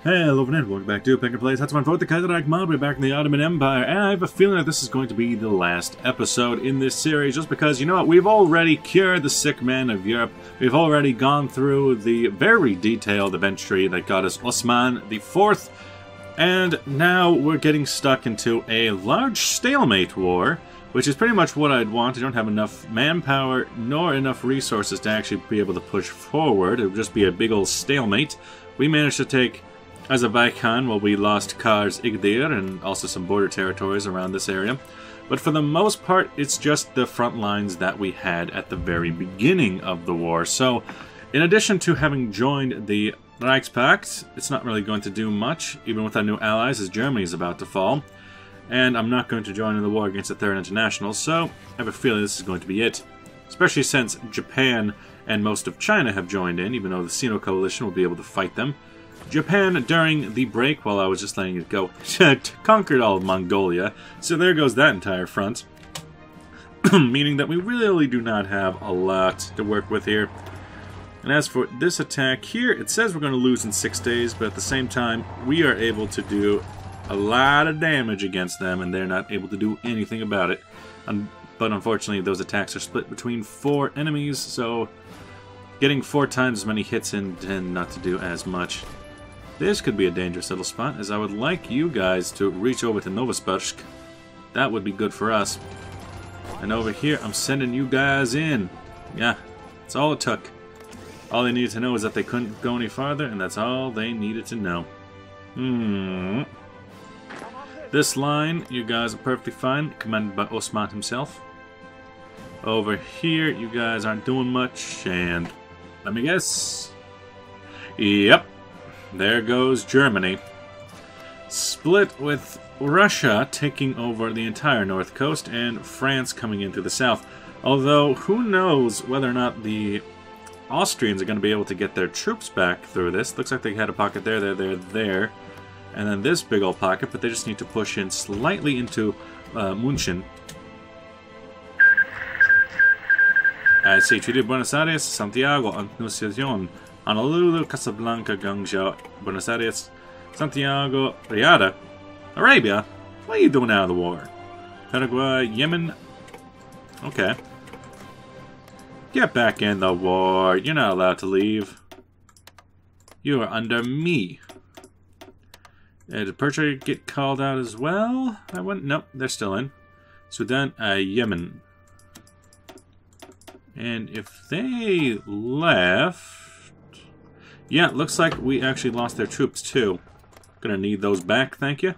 Hello and welcome back to Pick and Place. Ottoman Hoi4 Kaiserreich mod. We're back in the Ottoman Empire, and I have a feeling that this is going to be the last episode in this series, just because, you know what, we've already cured the sick man of Europe. We've already gone through the very detailed event tree that got us Osman IV, and now we're getting stuck into a large stalemate war, which is pretty much what I'd want. I don't have enough manpower nor enough resources to actually be able to push forward. It would just be a big old stalemate. We managed to take Azerbaijan, well, we lost Kars Igdir and also some border territories around this area. But for the most part, it's just the front lines that we had at the very beginning of the war. So, in addition to having joined the Reichspakt, it's not really going to do much, even with our new allies, as Germany is about to fall. And I'm not going to join in the war against the Third International, so I have a feeling this is going to be it. Especially since Japan and most of China have joined in, even though the Sino Coalition will be able to fight them. Japan, during the break, while I was just letting it go, conquered all of Mongolia, so there goes that entire front. Meaning that we really do not have a lot to work with here. And as for this attack here, it says we're going to lose in 6 days, but at the same time, we are able to do a lot of damage against them, and they're not able to do anything about it. But unfortunately, those attacks are split between 4 enemies, so getting 4 times as many hits in tend not to do as much. This could be a dangerous little spot, as I would like you guys to reach over to Novosibirsk. That would be good for us. And over here, I'm sending you guys in. Yeah, that's all it took. All they needed to know is that they couldn't go any farther, and that's all they needed to know. This line, you guys are perfectly fine, commanded by Osman himself. Over here, you guys aren't doing much, and let me guess. Yep. There goes Germany. Split with Russia taking over the entire north coast and France coming into the south. Although, who knows whether or not the Austrians are going to be able to get their troops back through this. Looks like they had a pocket there. And then this big old pocket, but they just need to push in slightly into München. I see. Treaty of Buenos Aires, Santiago, Anunciación, Honolulu, Casablanca, Guangzhou, Buenos Aires, Santiago, Riyadh, Arabia. What are you doing out of the war? Paraguay, Yemen. Okay. Get back in the war. You're not allowed to leave. You are under me. Did Persia get called out as well? Nope, they're still in. Sudan, Yemen. And if they left... Yeah, it looks like we actually lost their troops too. Gonna need those back, thank you.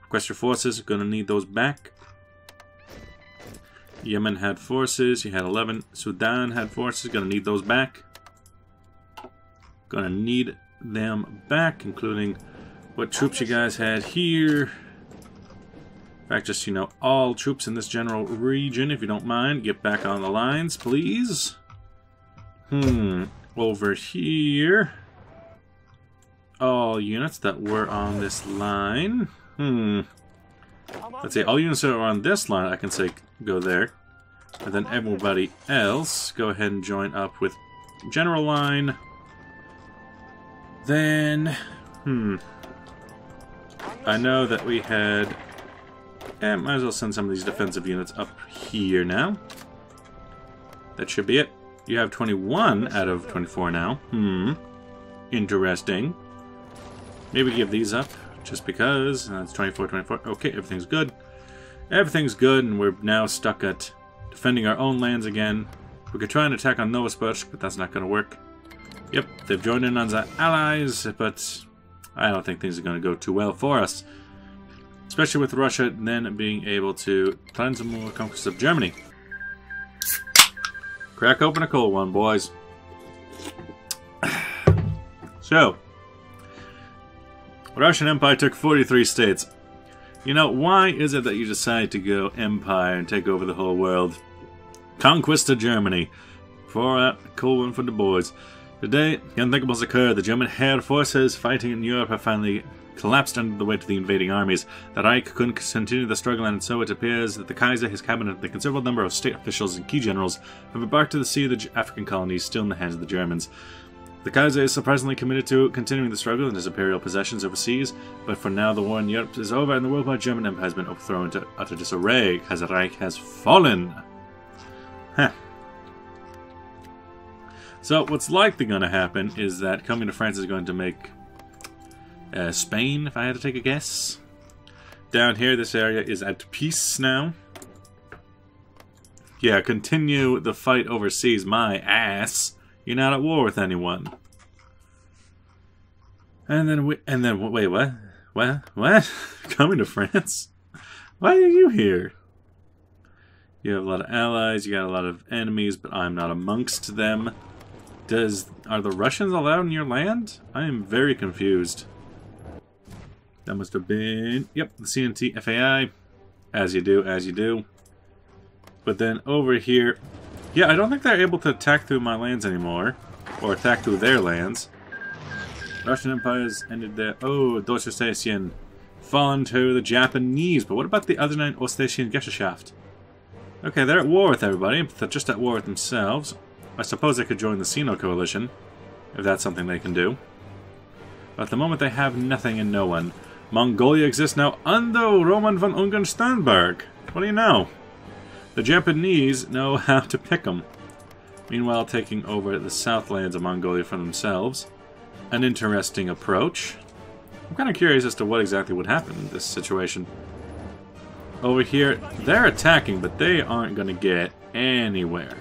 Request your forces, gonna need those back. Yemen had forces, you had 11. Sudan had forces, gonna need those back. Gonna need them back, including what troops you guys had here. In fact, just, you know, all troops in this general region, if you don't mind, get back on the lines, please. Over here, all units that were on this line. Let's see, all units that are on this line, I can say go there. And then everybody else, go ahead and join up with general line. Then, I know that we had... might as well send some of these defensive units up here now. That should be it. You have 21 out of 24 now. Interesting. Maybe give these up, just because. That's 24, 24. Okay, everything's good. Everything's good, and we're now stuck at defending our own lands again. We could try and attack on Novosibirsk, but that's not going to work. Yep, they've joined in on the allies, but I don't think things are going to go too well for us. Especially with Russia then being able to plan some more conquest of Germany. Crack open a cold one, boys. So, Russian Empire took 43 states. You know, why is it that you decide to go empire and take over the whole world? Conquest of Germany. For a cold one for the boys. Today, the unthinkables occurred. The German air forces fighting in Europe have finally collapsed under the weight of the invading armies. The Reich couldn't continue the struggle, and so it appears that the Kaiser, his cabinet, and a considerable number of state officials and key generals have embarked to the sea of the African colonies, still in the hands of the Germans. The Kaiser is surprisingly committed to continuing the struggle in his imperial possessions overseas, but for now the war in Europe is over and the worldwide German Empire has been overthrown into utter disarray. Kaisereich has fallen. Huh. So what's likely going to happen is that coming to France is going to make Spain, if I had to take a guess. Down here, this area is at peace now. Yeah, continue the fight overseas, my ass. You're not at war with anyone. And then wait, what? What? Coming to France? Why are you here? You have a lot of allies, you got a lot of enemies, but I'm not amongst them. Are the Russians allowed in your land? I am very confused. That must have been, yep, the CNT FAI. As you do. But then over here, yeah, I don't think they're able to attack through my lands anymore. Or attack through their lands. Russian Empire has ended their... Oh, Deutsche Station. Fallen to the Japanese. But what about the other 9 Ostasian Gesellschaft? Okay, they're at war with everybody. They're just at war with themselves. I suppose they could join the Sino coalition. If that's something they can do. But at the moment they have nothing and no one. Mongolia exists now under Roman von Ungern-Sternberg. What do you know? The Japanese know how to pick them. Meanwhile, taking over the southlands of Mongolia for themselves. An interesting approach. I'm kind of curious as to what exactly would happen in this situation. Over here, they're attacking, but they aren't going to get anywhere.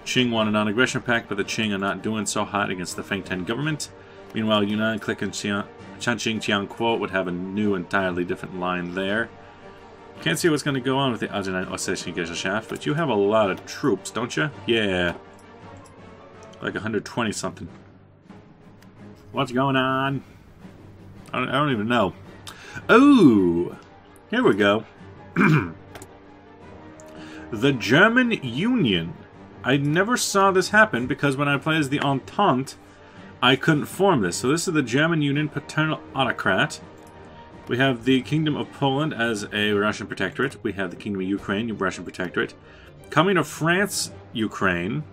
Qing won a non-aggression pact, but the Qing are not doing so hot against the Fengtian government. Meanwhile, Yunnan, Click, and Chanqing Tianquo would have a new, entirely different line there. Can't see what's going to go on with the other 9 Ostasian Gesellschaft, but you have a lot of troops, don't you? Yeah. Like 120 something. What's going on? I don't even know. Oh! Here we go. The German Union. I never saw this happen because when I played as the Entente, I couldn't form this. So this is the German Union Paternal Autocrat. We have the Kingdom of Poland as a Russian protectorate. We have the Kingdom of Ukraine, a Russian protectorate. Coming to France, Ukraine.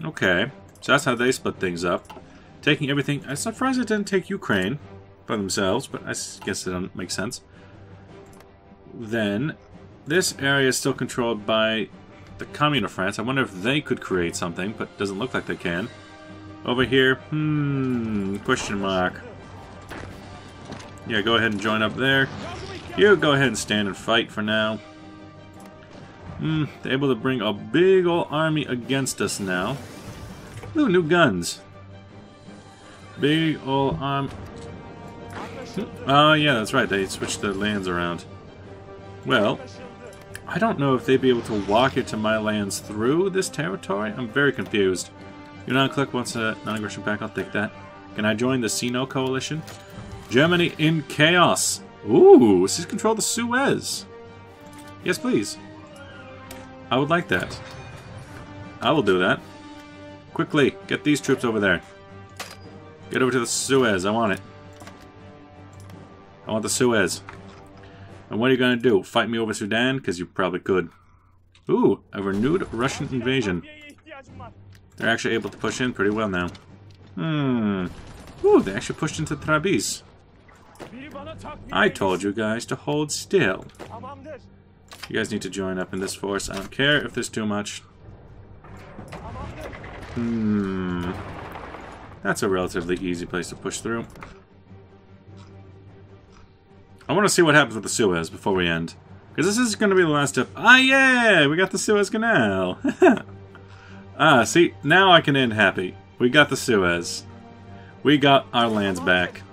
Okay, so that's how they split things up. Taking everything. I'm surprised it didn't take Ukraine by themselves, but I guess it doesn't make sense. Then, this area is still controlled by the Commune of France. I wonder if they could create something, but it doesn't look like they can. Over here, question mark. Yeah, go ahead and join up there. You go ahead and stand and fight for now. They're able to bring a big old army against us now. Ooh, new guns. Big old arm. Oh, yeah, that's right. They switched their lands around. Well, I don't know if they'd be able to walk into my lands through this territory. I'm very confused. Yunnan Click wants a non-aggression pact. I'll take that. Can I join the Sino coalition? Germany in chaos. Ooh, seize control of the Suez. Yes, please. I would like that. I will do that. Quickly, get these troops over there. Get over to the Suez. I want it. I want the Suez. And what are you going to do? Fight me over Sudan? Because you probably could. Ooh, a renewed Russian invasion. They're actually able to push in pretty well now. Ooh, they actually pushed into Trabiz. I told you guys to hold still. You guys need to join up in this force. I don't care if there's too much. That's a relatively easy place to push through. I want to see what happens with the Suez before we end. Because this is going to be the last step. Ah, yeah! We got the Suez Canal! See, now I can end happy. We got the Suez. We got our lands back.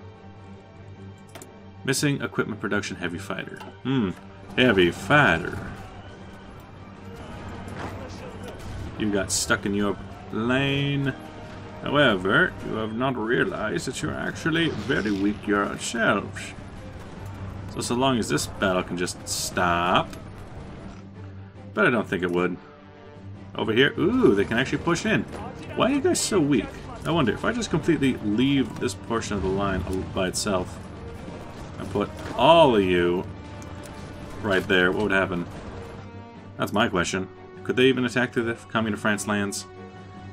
Missing equipment production heavy fighter. Heavy fighter. You got stuck in your lane. However, you have not realized that you're actually very weak yourselves. So long as this battle can just stop. But I don't think it would. Over here, ooh, they can actually push in. Why are you guys so weak? I wonder, if I just completely leave this portion of the line by itself and put all of you right there, what would happen? That's my question. Could they even attack through the Commune of France lands?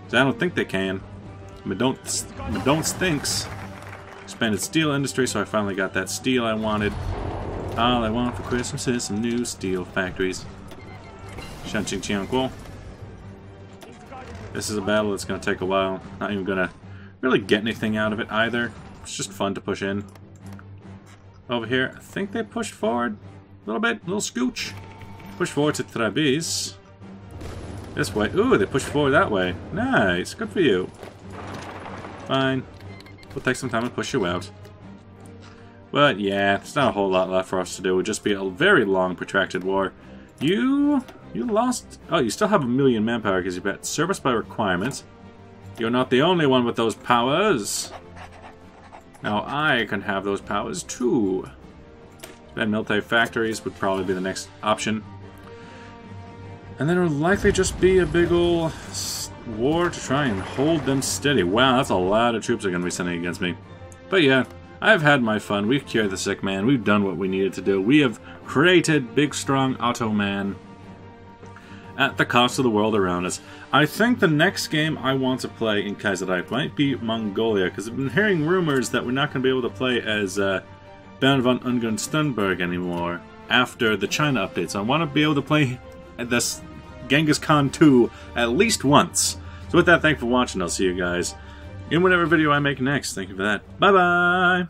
I don't think they can. don't stinks. Expanded steel industry, so I finally got that steel I wanted. All I want for Christmas is some new steel factories. Shanqingqiangguo. This is a battle that's going to take a while. Not even going to really get anything out of it either. It's just fun to push in. Over here, I think they pushed forward a little bit, a little scooch. Push forward to Trabiz. This way. Ooh, they pushed forward that way. Nice, good for you. Fine. We'll take some time and push you out. But yeah, there's not a whole lot left for us to do. It would just be a very long, protracted war. You lost... Oh, you still have 1,000,000 manpower because you've got service by requirement. You're not the only one with those powers. Now I can have those powers too. Then military factories would probably be the next option. And then it would likely just be a big ol' war to try and hold them steady. Wow, that's a lot of troops are going to be sending against me. But yeah, I've had my fun. We've cured the sick man. We've done what we needed to do. We have created big, strong Ottoman at the cost of the world around us. I think the next game I want to play in Kaisereich might be Mongolia, because I've been hearing rumors that we're not going to be able to play as Baron von Ungern-Sternberg anymore after the China update. So I want to be able to play this Genghis Khan 2 at least once. So with that, thanks for watching. I'll see you guys in whatever video I make next. Thank you for that. Bye-bye!